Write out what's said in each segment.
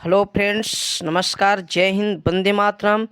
Hello friends, नमस्कार, जय Hind, Vande Mataram.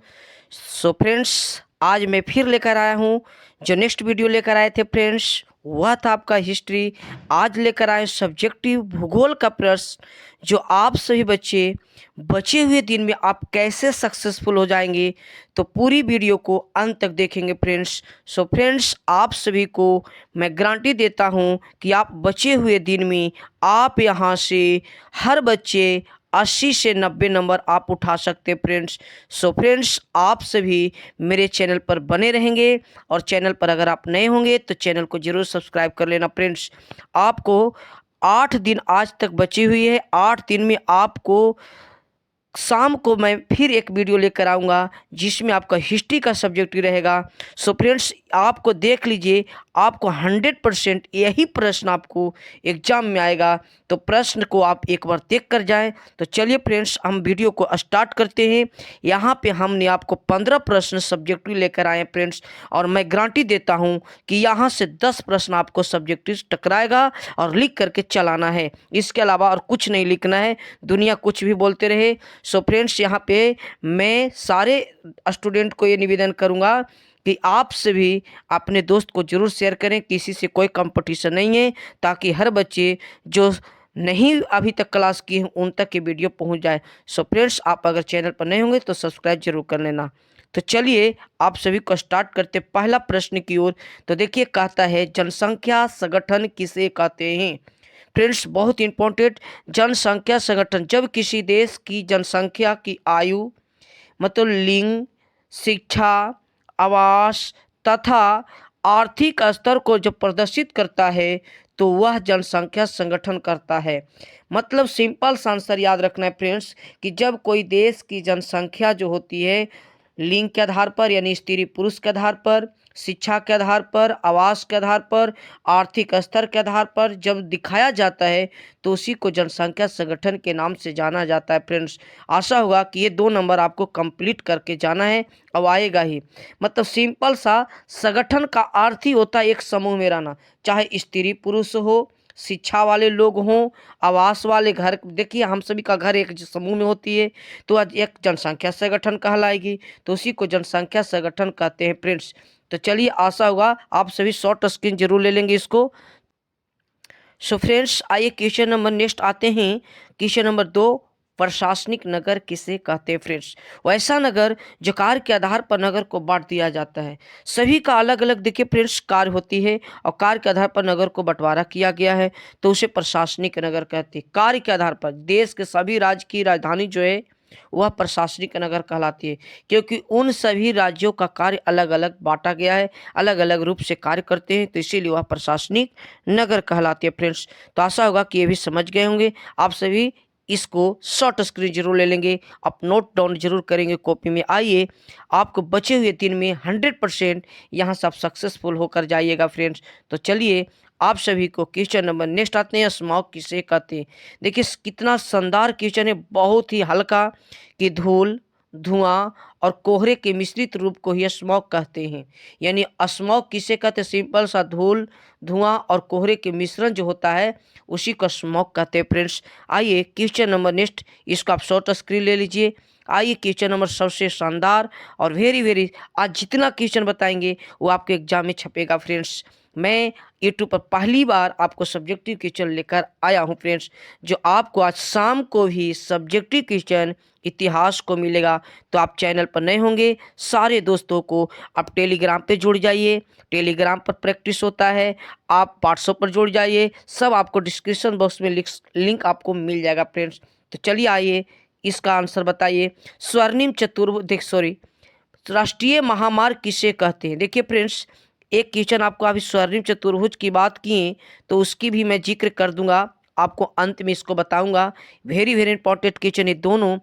So friends, आज मैं फिर लेकर आया हूँ। जो नेक्स्ट वीडियो लेकर आए थे फ्रेंड्स, वह था आपका हिस्ट्री। आज लेकर आए सब्जेक्टिव भूगोल का प्रश्न, जो आप सभी बच्चे बचे हुए दिन में आप कैसे सक्सेसफुल हो जाएंगे। तो पूरी वीडियो को अंत तक देखेंगे फ्रेंड्स। सो फ्रेंड्स, आप सभी को मैं गारंटी देता हूँ कि आप बचे हुए दिन में आप यहाँ से हर बच्चे 80 से 90 नंबर आप उठा सकते हैं फ्रेंड्स। सो फ्रेंड्स, आप सभी मेरे चैनल पर बने रहेंगे, और चैनल पर अगर आप नए होंगे तो चैनल को जरूर सब्सक्राइब कर लेना फ्रेंड्स। आपको 8 दिन आज तक बची हुई है। 8 दिन में आपको शाम को मैं फिर एक वीडियो लेकर आऊँगा, जिसमें आपका हिस्ट्री का सब्जेक्ट रहेगा। सो फ्रेंड्स, आपको देख लीजिए, आपको 100% यही प्रश्न आपको एग्जाम में आएगा। तो प्रश्न को आप एक बार देख कर जाएं। तो चलिए फ्रेंड्स, हम वीडियो को स्टार्ट करते हैं। यहाँ पे हमने आपको 15 प्रश्न सब्जेक्टिव लेकर आए हैं फ्रेंड्स, और मैं गारंटी देता हूँ कि यहाँ से 10 प्रश्न आपको सब्जेक्टिव टकराएगा और लिख करके चलाना है। इसके अलावा और कुछ नहीं लिखना है, दुनिया कुछ भी बोलते रहे। सो फ्रेंड्स, यहाँ पे मैं सारे स्टूडेंट को ये निवेदन करूँगा कि आप सभी अपने दोस्त को जरूर शेयर करें। किसी से कोई कंपटीशन नहीं है, ताकि हर बच्चे जो नहीं अभी तक क्लास किए हैं उन तक ये वीडियो पहुंच जाए। सो फ्रेंड्स, आप अगर चैनल पर नए होंगे तो सब्सक्राइब जरूर कर लेना। तो चलिए आप सभी को स्टार्ट करते पहला प्रश्न की ओर। तो देखिए, कहता है जनसंख्या संगठन किसे कहते हैं। फ्रेंड्स, बहुत इंपॉर्टेंट, जनसंख्या संगठन जब किसी देश की जनसंख्या की आयु, मतलब लिंग, शिक्षा, आवास तथा आर्थिक स्तर को जब प्रदर्शित करता है, तो वह जनसंख्या संगठन करता है। मतलब सिंपल सा आंसर याद रखना है फ्रेंड्स, कि जब कोई देश की जनसंख्या जो होती है लिंग के आधार पर, यानी स्त्री पुरुष के आधार पर, शिक्षा के आधार पर, आवास के आधार पर, आर्थिक स्तर के आधार पर जब दिखाया जाता है, तो उसी को जनसंख्या संगठन के नाम से जाना जाता है फ्रेंड्स। आशा होगा कि ये 2 नंबर आपको कंप्लीट करके जाना है, अब आएगा ही। मतलब सिंपल सा, संगठन का अर्थ ही होता है एक समूह में रहना, चाहे स्त्री पुरुष हो, शिक्षा वाले लोग हों, आवास वाले घर। देखिए, हम सभी का घर एक समूह में होती है, तो आज एक जनसंख्या संगठन कहलाएगी। तो उसी को जनसंख्या संगठन कहते हैं फ्रेंड्स। तो चलिए, आशा होगा आप सभी शॉर्ट स्क्रीन जरूर ले लेंगे इसको। सो फ्रेंड्स, आइए क्वेश्चन नंबर नेक्स्ट आते हैं। क्वेश्चन नंबर 2, प्रशासनिक नगर किसे कहते हैं फ्रेंड्स। वैसा नगर जो कार्य के आधार पर नगर को बांट दिया जाता है। सभी का अलग अलग देखिए फ्रेंड्स कार्य होती है, और कार्य के आधार पर नगर को बंटवारा किया गया है, तो उसे प्रशासनिक नगर कहते हैं। कार्य के आधार पर देश के सभी राज्य की राजधानी जो है वह प्रशासनिक नगर कहलाती है, क्योंकि उन सभी राज्यों का कार्य अलग अलग बांटा गया है, अलग अलग रूप से कार्य करते हैं, तो इसीलिए वह प्रशासनिक नगर कहलाती है फ्रेंड्स। तो आशा होगा कि ये भी समझ गए होंगे आप सभी। इसको शॉर्ट स्क्रीन जरूर ले लेंगे, आप नोट डाउन जरूर करेंगे कॉपी में। आइए, आपको बचे हुए दिन में 100% यहाँ से आप सक्सेसफुल होकर जाइएगा फ्रेंड्स। तो चलिए, आप सभी को क्वेश्चन नंबर नेक्स्ट आते हैं, स्मॉग किसे कहते हैं। देखिए कितना शानदार क्वेश्चन है, बहुत ही हल्का, कि धूल, धुआं और कोहरे के मिश्रित रूप को ही स्मॉग कहते हैं। यानी स्मॉग किसे कहते हैं, सिंपल सा, धूल, धुआं और कोहरे के मिश्रण जो होता है उसी को स्मॉग कहते हैं फ्रेंड्स। आइए क्वेश्चन नंबर नेक्स्ट, इसको आप शॉर्ट स्क्रीन ले लीजिए। आइए क्वेश्चन नंबर सबसे शानदार और वेरी वेरी, आज जितना क्वेश्चन बताएंगे वो आपके एग्जाम में छपेगा फ्रेंड्स। मैं यूट्यूब पर पहली बार आपको सब्जेक्टिव क्वेश्चन लेकर आया हूं फ्रेंड्स, जो आपको आज शाम को ही सब्जेक्टिव क्वेश्चन इतिहास को मिलेगा। तो आप चैनल पर नए होंगे, सारे दोस्तों को आप टेलीग्राम पे जुड़ जाइए, टेलीग्राम पर प्रैक्टिस होता है। आप व्हाट्सएप पर जुड़ जाइए, सब आपको डिस्क्रिप्शन बॉक्स में लिंक आपको मिल जाएगा फ्रेंड्स। तो चलिए, आइए इसका आंसर बताइए। स्वर्णिम चतुर्भुज, देख सॉरी, राष्ट्रीय महामार्ग किसे कहते हैं। देखिए फ्रेंड्स, एक क्वेश्चन आपको अभी स्वर्णिम चतुर्भुज की बात किए, तो उसकी भी मैं जिक्र कर दूंगा, आपको अंत में इसको बताऊंगा। वेरी वेरी इंपॉर्टेंट क्वेश्चन है दोनों।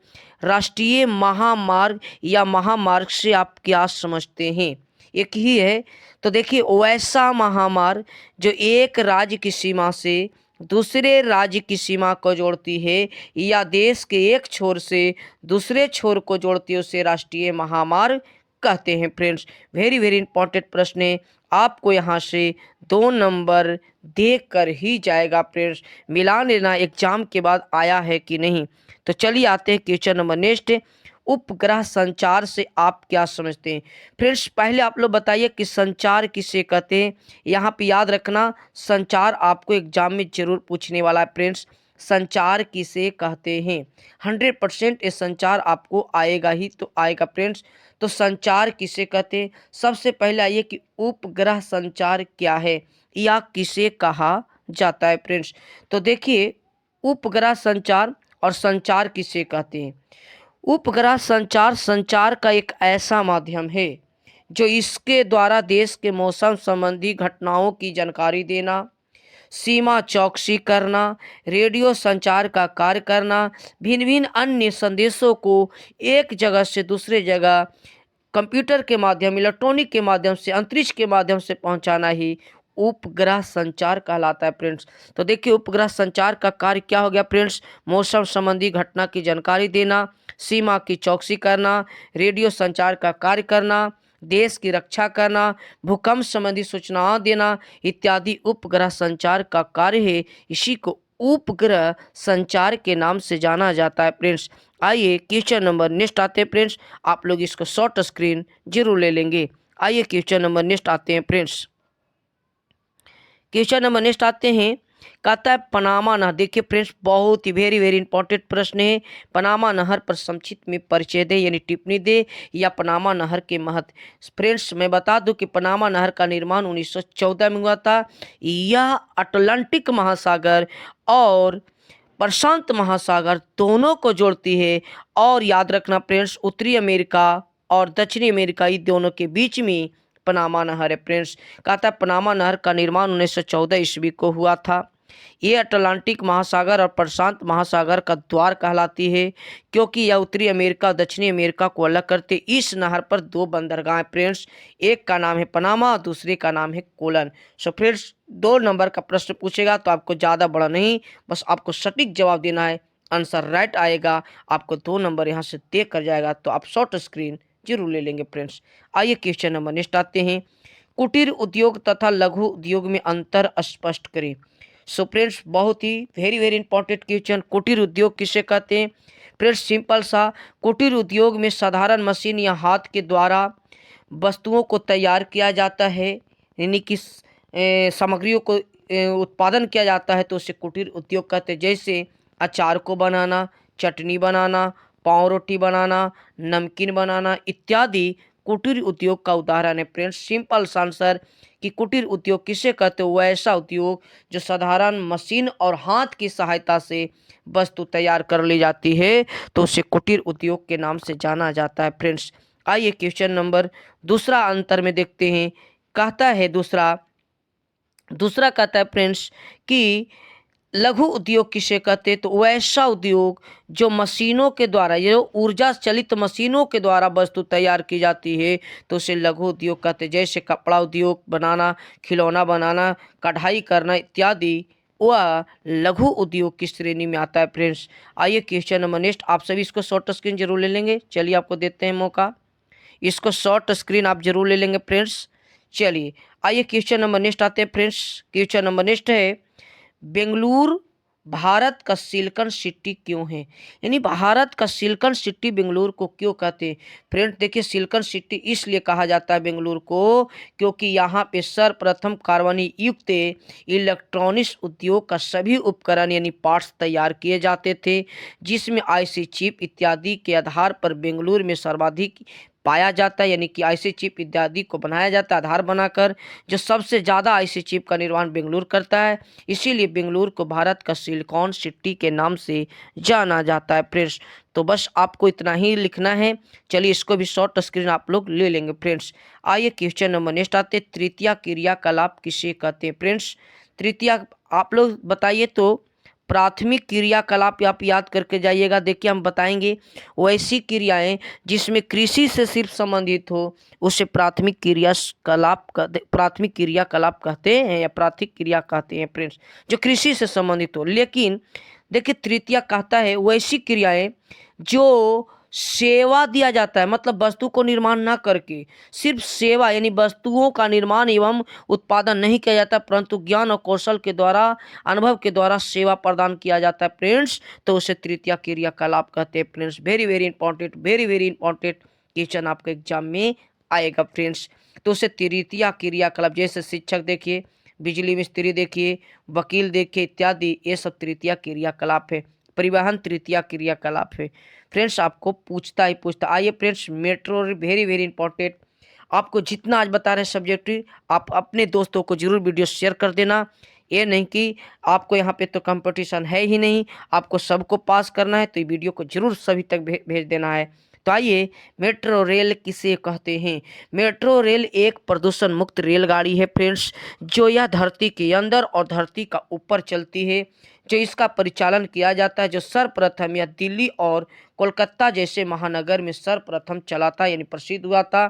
राष्ट्रीय महामार्ग या महामार्ग से आप क्या समझते हैं, एक ही है। तो देखिए, वैसा महामार्ग जो एक राज्य की सीमा से दूसरे राज्य की सीमा को जोड़ती है, या देश के एक छोर से दूसरे छोर को जोड़ती है, उसे राष्ट्रीय महामार्ग कहते हैं फ्रेंड्स। वेरी वेरी इंपॉर्टेंट प्रश्न है, आपको यहाँ से 2 नंबर देख कर ही जाएगा फ्रेंड्स। मिला लेना एग्जाम के बाद आया है कि नहीं। तो चलिए आते हैं क्वेश्चन नंबर नेक्स्ट। उपग्रह संचार से आप क्या समझते हैं फ्रेंड्स? पहले आप लोग बताइए कि संचार किसे कहते हैं। यहाँ पे याद रखना, संचार आपको एग्जाम में जरूर पूछने वाला है फ्रेंड्स। संचार किसे कहते हैं 100% ये संचार आपको आएगा ही तो आएगा फ्रेंड्स। तो संचार किसे कहते हैं, सबसे पहले आइए कि उपग्रह संचार क्या है या किसे कहा जाता है फ्रेंड्स। तो देखिए, उपग्रह संचार और संचार किसे कहते हैं। उपग्रह संचार संचार का एक ऐसा माध्यम है जो इसके द्वारा देश के मौसम संबंधी घटनाओं की जानकारी देना, सीमा चौकसी करना, रेडियो संचार का कार्य करना, भिन्न भिन्न अन्य संदेशों को एक जगह से दूसरे जगह कंप्यूटर के माध्यम, इलेक्ट्रॉनिक के माध्यम से, अंतरिक्ष के माध्यम से पहुंचाना ही उपग्रह संचार कहलाता है फ्रेंड्स। तो देखिए, उपग्रह संचार का कार्य क्या हो गया फ्रेंड्स? मौसम संबंधी घटना की जानकारी देना, सीमा की चौकसी करना, रेडियो संचार का कार्य करना, देश की रक्षा करना, भूकंप संबंधी सूचनाएं देना इत्यादि उपग्रह संचार का कार्य है। इसी को उपग्रह संचार के नाम से जाना जाता है फ्रेंड्स। आइए क्वेश्चन नंबर नेक्स्ट आते हैं फ्रेंड्स। आप लोग इसको शॉर्ट स्क्रीन जरूर ले लेंगे। आइए क्वेश्चन नंबर नेक्स्ट आते हैं फ्रेंड्स। क्वेश्चन नंबर नेक्स्ट आते हैं, कहता है पनामा नहर। देखिए फ्रेंड्स, बहुत ही वेरी वेरी इंपॉर्टेंट प्रश्न है। पनामा नहर पर संक्षिप्त में परिचय दे यानी टिप्पणी दे, या पनामा नहर के महत्व। फ्रेंड्स मैं बता दूं कि पनामा नहर का निर्माण 1914 में हुआ था। यह अटलांटिक महासागर और प्रशांत महासागर दोनों को जोड़ती है। और याद रखना फ्रेंड्स, उत्तरी अमेरिका और दक्षिणी अमेरिका ये दोनों के बीच में पनामा नहर है फ्रेंड्स। कहता है पनामा नहर का निर्माण 1914 ईस्वी को हुआ था। ये अटलांटिक महासागर और प्रशांत महासागर का द्वार कहलाती है, क्योंकि यह उत्तरी अमेरिका और दक्षिणी अमेरिका को अलग करते। इस नहर पर 2 बंदरगाह हैं फ्रेंड्स, एक का नाम है पनामा और दूसरे का नाम है कोलन। सो फ्रेंड्स, 2 नंबर का प्रश्न पूछेगा तो आपको ज़्यादा बड़ा नहीं, बस आपको सटीक जवाब देना है। आंसर राइट आएगा, आपको 2 नंबर यहाँ से देख कर जाएगा, तो आप शॉर्ट स्क्रीन जरूर ले लेंगे फ्रेंड्स। आइए क्वेश्चन नंबर नेक्स्ट आते हैं, कुटीर उद्योग तथा लघु उद्योग में अंतर स्पष्ट करें। सो फ्रेंड्स, बहुत ही वेरी वेरी इंपॉर्टेंट क्वेश्चन। कुटीर उद्योग किसे कहते हैं फ्रेंड्स? सिंपल सा, कुटीर उद्योग में साधारण मशीन या हाथ के द्वारा वस्तुओं को तैयार किया जाता है, यानी कि सामग्रियों को उत्पादन किया जाता है, तो उसे कुटीर उद्योग कहते हैं। जैसे अचार को बनाना, चटनी बनाना, पाव रोटी बनाना, नमकीन बनाना इत्यादि कुटीर उद्योग का उदाहरण है फ्रेंड्स। सिंपल सा आंसर कि कुटीर उद्योग किसे कहते हैं? वो ऐसा उद्योग जो साधारण मशीन और हाथ की सहायता से वस्तु तैयार कर ली जाती है, तो उसे कुटीर उद्योग के नाम से जाना जाता है फ्रेंड्स। आइए क्वेश्चन नंबर दूसरा अंतर में देखते हैं। कहता है दूसरा कहता है फ्रेंड्स कि लघु उद्योग किसे कहते हैं? तो वैसा उद्योग जो मशीनों के द्वारा, ये ऊर्जा चलित मशीनों के द्वारा वस्तु तैयार की जाती है, तो उसे लघु उद्योग कहते हैं। जैसे कपड़ा उद्योग बनाना, खिलौना बनाना, कढ़ाई करना इत्यादि, वह लघु उद्योग की श्रेणी में आता है फ्रेंड्स। आइए क्वेश्चन नंबर नेक्स्ट, आप सभी इसको शॉर्ट स्क्रीन जरूर ले लेंगे। चलिए आपको देते हैं मौका, इसको शॉर्ट स्क्रीन आप जरूर ले लेंगे फ्रेंड्स। चलिए आइए क्वेश्चन नंबर नेक्स्ट आते हैं फ्रेंड्स। क्वेश्चन नंबर नेक्स्ट है, बेंगलुरु भारत का सिलिकॉन सिटी क्यों है? यानी भारत का सिलिकॉन सिटी बेंगलुरु को क्यों कहते हैं फ्रेंड? देखिए, सिलिकॉन सिटी इसलिए कहा जाता है बेंगलुरु को, क्योंकि यहाँ पे सर्वप्रथम कार्बनिक युक्त इलेक्ट्रॉनिक्स उद्योग का सभी उपकरण यानी पार्ट्स तैयार किए जाते थे, जिसमें आईसी चिप इत्यादि के आधार पर बेंगलुरु में सर्वाधिक पाया जाता है। यानी कि आईसी चिप इत्यादि को बनाया जाता है आधार बनाकर, जो सबसे ज़्यादा आईसी चिप का निर्माण बेंगलुरु करता है। इसीलिए बेंगलुरु को भारत का सिलिकॉन सिटी के नाम से जाना जाता है फ्रेंड्स। तो बस आपको इतना ही लिखना है। चलिए इसको भी शॉर्ट स्क्रीन आप लोग ले लेंगे फ्रेंड्स। आइए क्वेश्चन नंबर नेक्स्ट आते, तृतीया क्रियाकलाप किसे कहते हैं फ्रेंड्स? तृतीया आप लोग बताइए। तो प्राथमिक क्रियाकलाप आप याद करके जाइएगा। देखिए हम बताएंगे, वैसी क्रियाएं जिसमें कृषि से सिर्फ संबंधित हो उसे प्राथमिक क्रियाकलाप कहते हैं, या प्राथमिक क्रिया कहते हैं फ्रेंड्स, जो कृषि से संबंधित हो। लेकिन देखिए तृतीया कहता है वैसी क्रियाएं जो सेवा दिया जाता है, मतलब वस्तु को निर्माण ना करके सिर्फ सेवा यानी वस्तुओं का निर्माण एवं उत्पादन नहीं किया जाता, परंतु ज्ञान और कौशल के द्वारा, अनुभव के द्वारा सेवा प्रदान किया जाता है फ्रेंड्स, तो उसे तृतीय क्रियाकलाप कहते हैं friends. Very very important, very very important question आपके एग्जाम में आएगा फ्रेंड्स। तो उसे तृतीय क्रियाकलाप, जैसे शिक्षक देखिए, बिजली मिस्त्री देखिए, वकील देखिए इत्यादि, ये सब तृतीय क्रियाकलाप है। परिवहन तृतीय क्रियाकलाप है फ्रेंड्स, आपको पूछता ही पूछता। आइए friends, metro very very important. आपको जितना आज बता रहे हैं सब्जेक्ट, आप अपने दोस्तों को जरूर वीडियो शेयर कर देना। ये नहीं कि आपको यहाँ पे तो कंपटीशन है ही नहीं, आपको सबको पास करना है, तो ये वीडियो को जरूर सभी तक भेज देना है। तो आइए, मेट्रो रेल किसे कहते हैं? मेट्रो रेल एक प्रदूषण मुक्त रेलगाड़ी है फ्रेंड्स, जो यह धरती के अंदर और धरती का ऊपर चलती है। जो इसका परिचालन किया जाता है, जो सर्वप्रथम यह दिल्ली और कोलकाता जैसे महानगर में सर्वप्रथम चला था, यानी प्रसिद्ध हुआ था।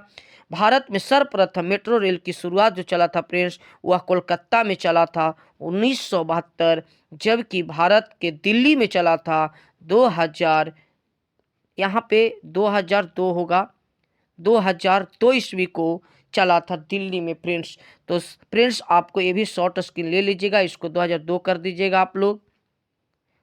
भारत में सर्वप्रथम मेट्रो रेल की शुरुआत जो चला था फ्रेंड्स, वह कोलकाता में चला था 1972, जबकि भारत के दिल्ली में चला था 2000, यहाँ पे 2002 होगा, 2002 ईस्वी को चला था दिल्ली में फ्रेंड्स। तो फ्रेंड्स आपको ये भी शॉर्ट स्क्रीन ले लीजिएगा, इसको 2002 कर दीजिएगा आप लोग,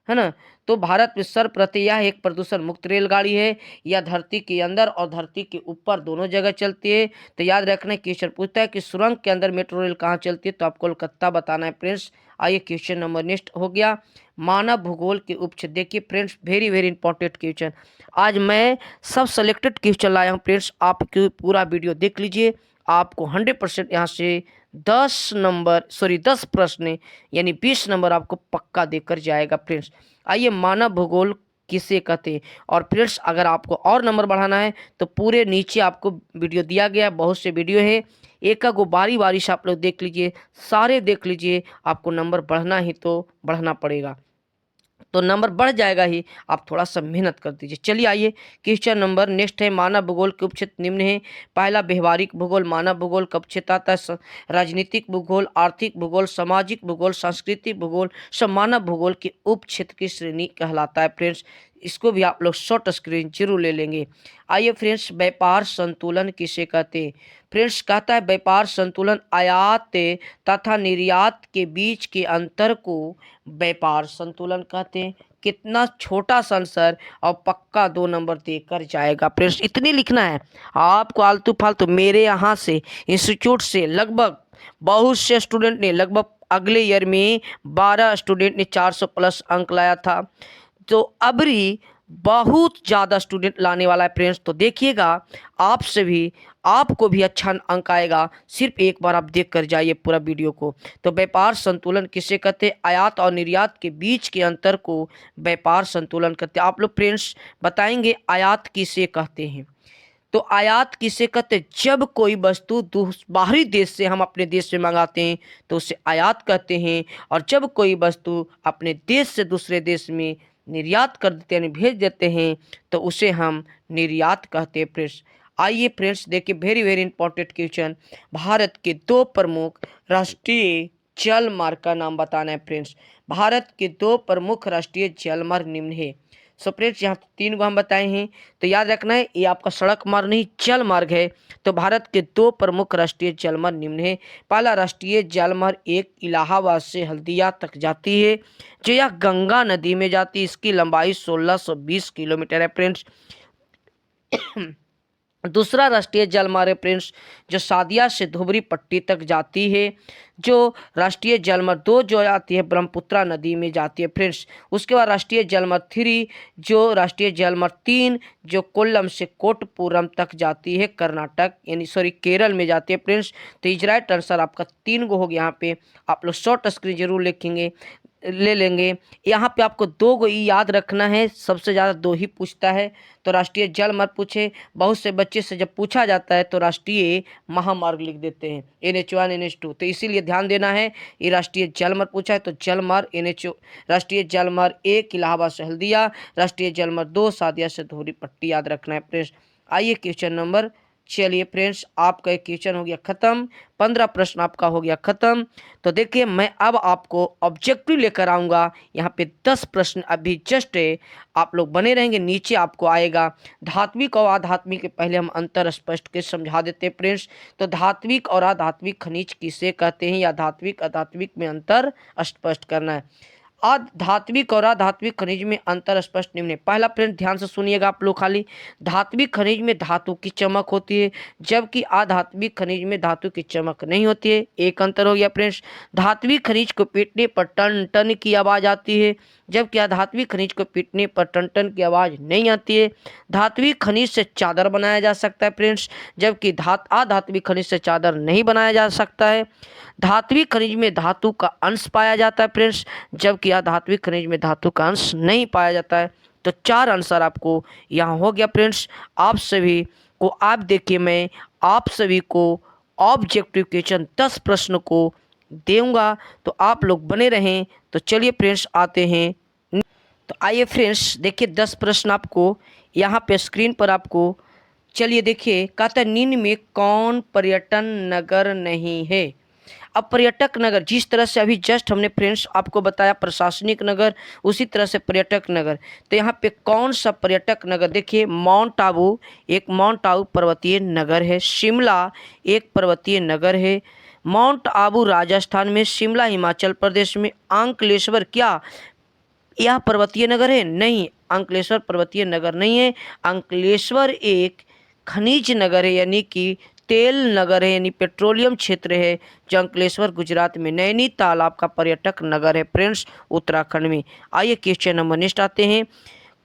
है ना। तो भारत में सर्वप्रथम यह एक प्रदूषण मुक्त रेलगाड़ी है। यह धरती के अंदर और धरती के ऊपर दोनों जगह चलती है। तो याद रखना, क्वेश्चन पूछता है कि सुरंग के अंदर मेट्रो रेल कहाँ चलती है, तो आपको कोलकाता बताना है फ्रेंड्स। आइए, क्वेश्चन नंबर नेक्स्ट हो गया, मानव भूगोल के उपक्षेत्र। देखिए friends, very very important question, आज मैं सब सेलेक्टेड क्वेश्चन लाया हूँ फ्रेंड्स, आप पूरा वीडियो देख लीजिए। आपको 100% यहाँ से 10 प्रश्न यानी 20 नंबर आपको पक्का देकर जाएगा फ्रेंड्स। आइए, मानव भूगोल किसे कहते हैं? और फ्रेंड्स अगर आपको और नंबर बढ़ाना है तो पूरे नीचे आपको वीडियो दिया गया, बहुत से वीडियो है, एक को बारी बारी से आप लोग देख लीजिए, सारे देख लीजिए, आपको नंबर बढ़ना ही तो बढ़ना पड़ेगा, तो नंबर बढ़ जाएगा ही, आप थोड़ा सा मेहनत कर दीजिए। चलिए आइए, क्वेश्चन नंबर नेक्स्ट है, मानव भूगोल के उपक्षेत्र निम्न है। पहला, व्यवहारिक भूगोल। मानव भूगोल का उपक्षेत्र आता है राजनीतिक भूगोल, आर्थिक भूगोल, सामाजिक भूगोल, सांस्कृतिक भूगोल, सब मानव भूगोल के उपक्षेत्र की श्रेणी कहलाता है फ्रेंड्स। इसको भी आप लोग शॉर्ट स्क्रीन जरूर ले लेंगे। आइए फ्रेंड्स, व्यापार संतुलन किसे कहते हैं? फ्रेंड्स कहता है व्यापार संतुलन आयात तथा निर्यात के बीच के अंतर को व्यापार संतुलन कहते हैं। कितना छोटा सा आंसर और पक्का 2 नंबर देकर जाएगा फ्रेंड्स, इतनी लिखना है आपको। आलतू फालतू मेरे यहाँ से इंस्टीट्यूट से लगभग बहुत से स्टूडेंट ने, लगभग अगले ईयर में 12 स्टूडेंट ने 400 प्लस अंक लाया था, तो अबरी बहुत ज़्यादा स्टूडेंट लाने वाला है फ्रेंड्स। तो देखिएगा, आपसे भी, आपको भी अच्छा अंक आएगा, सिर्फ एक बार आप देख कर जाइए पूरा वीडियो को। तो व्यापार संतुलन किसे कहते हैं? आयात और निर्यात के बीच के अंतर को व्यापार संतुलन कहते हैं। आप लोग फ्रेंड्स बताएंगे आयात किसे कहते हैं? तो आयात किसे कहते हैं? जब कोई वस्तु बाहरी देश से हम अपने देश में मंगाते हैं तो उसे आयात कहते हैं, और जब कोई वस्तु अपने देश से दूसरे देश में निर्यात कर देते हैं, भेज देते हैं, तो उसे हम निर्यात कहते हैं फ्रेंड्स। आइए फ्रेंड्स देखिए, very very important question, Bharat के 2 प्रमुख राष्ट्रीय जल मार्ग का नाम बताना है फ्रेंड्स। भारत के 2 प्रमुख राष्ट्रीय जल मार्ग निम्न है। सो फ्रेंड्स यहाँ 3 को हम बताए हैं, तो याद रखना है ये आपका सड़क मार्ग नहीं, जल मार्ग है। तो भारत के 2 प्रमुख राष्ट्रीय जल मार्ग निम्न है। पहला राष्ट्रीय जल मार्ग एक इलाहाबाद से हल्दिया तक जाती है, जो यह गंगा नदी में जाती है। इसकी लंबाई 1620 किलोमीटर है फ्रेंड्स। दूसरा राष्ट्रीय जल मार्ग फ्रेंड्स जो सादिया से धुबरी पट्टी तक जाती है। जो राष्ट्रीय जल मार्ग 2 जो आती है ब्रह्मपुत्रा नदी में जाती है फ्रेंड्स। उसके बाद राष्ट्रीय जल मार्ग 3, जो राष्ट्रीय जल मार्ग 3 जो कोल्लम से कोटपुरम तक जाती है, कर्नाटक यानी केरल में जाती है फ्रेंड्स। तो इजराइट आंसर आपका 3 गो हो गया। यहाँ पे आप लोग शॉर्ट स्क्रीन जरूर लिखेंगे, ले लेंगे। यहाँ पे आपको 2 गो याद रखना है, सबसे ज़्यादा 2 ही पूछता है। तो राष्ट्रीय जल मार्ग पूछे, बहुत से बच्चे से जब पूछा जाता है तो राष्ट्रीय महामार्ग लिख देते हैं, NH1 NH2, तो इसीलिए ध्यान देना है। ये राष्ट्रीय जल मार्ग पूछा है तो जल मार्ग NH, राष्ट्रीय जल मार्ग 1 इलाहाबाद से हल्दिया, राष्ट्रीय जल मार्ग 2 सादिया से धुबरी पट्टी, याद रखना है फ्रेंड्स। आइए क्वेश्चन नंबर चलिए फ्रेंड्स, आपका एक क्वेश्चन हो गया खत्म, 15 प्रश्न आपका हो गया खत्म। तो देखिए मैं अब आपको ऑब्जेक्टिव लेकर आऊँगा। यहाँ पे 10 प्रश्न अभी जस्ट है, आप लोग बने रहेंगे, नीचे आपको आएगा। धात्विक और आध्यात्मिक के पहले हम अंतर स्पष्ट के समझा देते हैं फ्रेंड्स। तो धात्विक और आध्यात्मिक खनिज किसे कहते हैं, या धात्विक अधात्विक में अंतर स्पष्ट करना है। धात्विक और अधात्विक खनिज में अंतर स्पष्ट निम्न है। पहला फ्रेंड ध्यान से सुनिएगा आप लोग खाली। धात्विक खनिज में धातु की चमक होती है, जबकि अधात्विक खनिज में धातु की चमक नहीं होती है। एक अंतर हो गया फ्रेंड्स। धात्विक खनिज को पीटने पर टन टन की आवाज आती है, जबकि अधात्विक खनिज को पीटने पर टन टन की आवाज नहीं आती है। धात्विक खनिज से चादर बनाया जा सकता है फ्रेंड्स, जबकि अधात्विक खनिज से चादर नहीं बनाया जा सकता है। धात्विक खनिज में धातु का अंश पाया जाता है फ्रेंड्स, जबकि अधात्विक खनिज में धातु का अंश नहीं पाया जाता है। तो 4 आंसर आपको यहाँ हो गया फ्रेंड्स। आप सभी को आप देखिए, मैं आप सभी को ऑब्जेक्टिव क्वेश्चन 10 प्रश्न को दूंगा, तो आप लोग बने रहें। तो चलिए फ्रेंड्स आते हैं। तो आइए फ्रेंड्स देखिए 10 प्रश्न आपको यहाँ पे स्क्रीन पर आपको, चलिए देखिए, कहता है निम्न में कौन पर्यटन नगर नहीं है। अब पर्यटक नगर, जिस तरह से अभी जस्ट हमने फ्रेंड्स आपको बताया प्रशासनिक नगर, उसी तरह से पर्यटक नगर। तो यहाँ पे कौन सा पर्यटक नगर, देखिए माउंट आबू, एक माउंट आबू पर्वतीय नगर है। शिमला एक पर्वतीय नगर है। माउंट आबू राजस्थान में, शिमला हिमाचल प्रदेश में। अंकलेश्वर क्या यह पर्वतीय नगर है? नहीं, अंकलेश्वर पर्वतीय नगर नहीं है। अंकलेश्वर एक खनिज नगर है, यानी कि तेल नगर है, यानी पेट्रोलियम क्षेत्र है, जो अंकलेश्वर गुजरात में। नैनीताल आपका पर्यटक नगर है फ्रेंड्स, उत्तराखंड में। आइए क्वेश्चन नंबर नेक्स्ट आते हैं।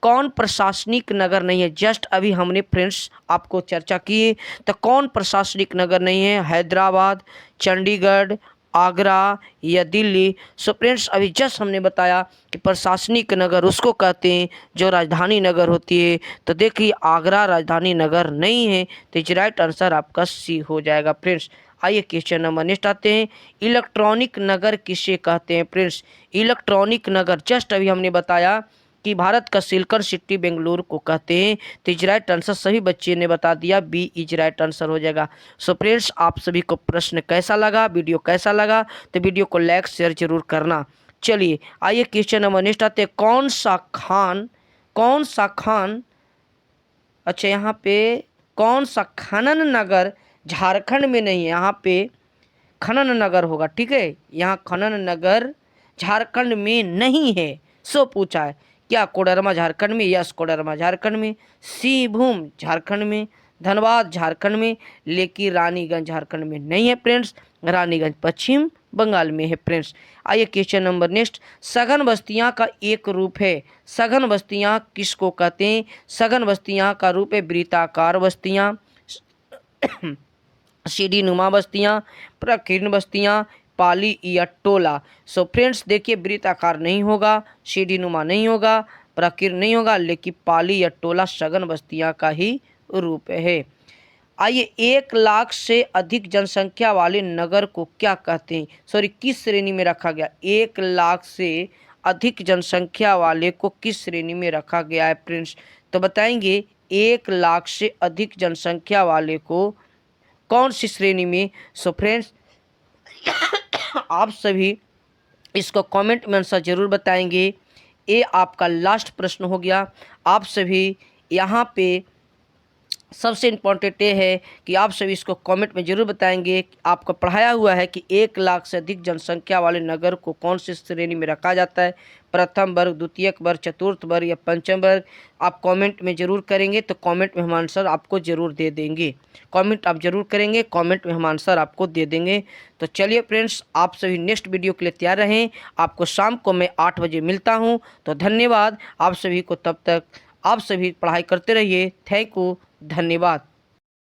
कौन प्रशासनिक नगर नहीं है? जस्ट अभी हमने फ्रेंड्स आपको चर्चा की है, तो कौन प्रशासनिक नगर नहीं है? हैदराबाद, चंडीगढ़, आगरा या दिल्ली। सो फ्रेंड्स अभी जस्ट हमने बताया कि प्रशासनिक नगर उसको कहते हैं जो राजधानी नगर होती है। तो देखिए आगरा राजधानी नगर नहीं है, तो राइट आंसर आपका सी हो जाएगा फ्रेंड्स। आइए क्वेश्चन नंबर नेक्स्ट आते हैं। इलेक्ट्रॉनिक नगर किसे कहते हैं फ्रेंड्स? इलेक्ट्रॉनिक नगर जस्ट अभी हमने बताया कि भारत का सिलिकॉन सिटी बेंगलुरु को कहते हैं। तो इज राइट आंसर सभी बच्चे ने बता दिया, बी इज राइट आंसर हो जाएगा। सो फ्रेंड्स आप सभी को प्रश्न कैसा लगा, वीडियो कैसा लगा, तो वीडियो को लाइक शेयर जरूर करना। चलिए आइए क्वेश्चन नंबर नेक्स्ट आते हैं। कौन सा खान, अच्छा यहाँ पे कौन सा खनन नगर झारखंड में नहीं है? यहाँ पे खनन नगर होगा, ठीक है। यहाँ खनन नगर झारखंड में नहीं है। सो पूछा है क्या कोडरमा झारखंड में? यस, कोडरमा झारखंड में। सिंहभूम झारखंड में, धनबाद झारखंड में, लेकिन रानीगंज झारखंड में नहीं है फ्रेंड्स। रानीगंज पश्चिम बंगाल में है फ्रेंड्स। आइए क्वेश्चन नंबर नेक्स्ट। सघन बस्तियां का एक रूप है। सघन बस्तियां किसको कहते हैं? सघन बस्तियां का रूप है वृत्ताकार बस्तियां, सीढ़ी नुमा बस्तियां, प्रकीर्ण बस्तियां, पाली या टोला। सो फ्रेंड्स देखिए वृत्ताकार नहीं होगा, सीढ़ी नुमा नहीं होगा, प्रकीर्ण नहीं होगा, लेकिन पाली या टोला सघन बस्तियां का ही रूप है। आइए 1 लाख से अधिक जनसंख्या वाले नगर को क्या कहते हैं? सॉरी, किस श्रेणी में रखा गया? 1 लाख से अधिक जनसंख्या वाले को किस श्रेणी में रखा गया है फ्रेंड्स? तो बताएंगे 1 लाख से अधिक जनसंख्या वाले को कौन सी श्रेणी में? सो फ्रेंड्स आप सभी इसको कमेंट में आंसर जरूर बताएंगे। ये आपका लास्ट प्रश्न हो गया। आप सभी यहाँ पे सबसे इम्पोर्टेंट ये है कि आप सभी इसको कमेंट में जरूर बताएंगे। आपको पढ़ाया हुआ है कि 1 लाख से अधिक जनसंख्या वाले नगर को कौन सी श्रेणी में रखा जाता है? प्रथम वर्ग, द्वितीयक वर्ग, चतुर्थ वर्ग या पंचम वर्ग? आप कमेंट में जरूर करेंगे, तो कमेंट में हम आंसर आपको जरूर दे देंगे। कमेंट आप जरूर करेंगे, कमेंट में हम आंसर आपको दे देंगे। तो चलिए फ्रेंड्स आप सभी नेक्स्ट वीडियो के लिए तैयार रहें। आपको शाम को मैं 8 बजे मिलता हूँ। तो धन्यवाद आप सभी को, तब तक आप सभी पढ़ाई करते रहिए। थैंक यू, धन्यवाद।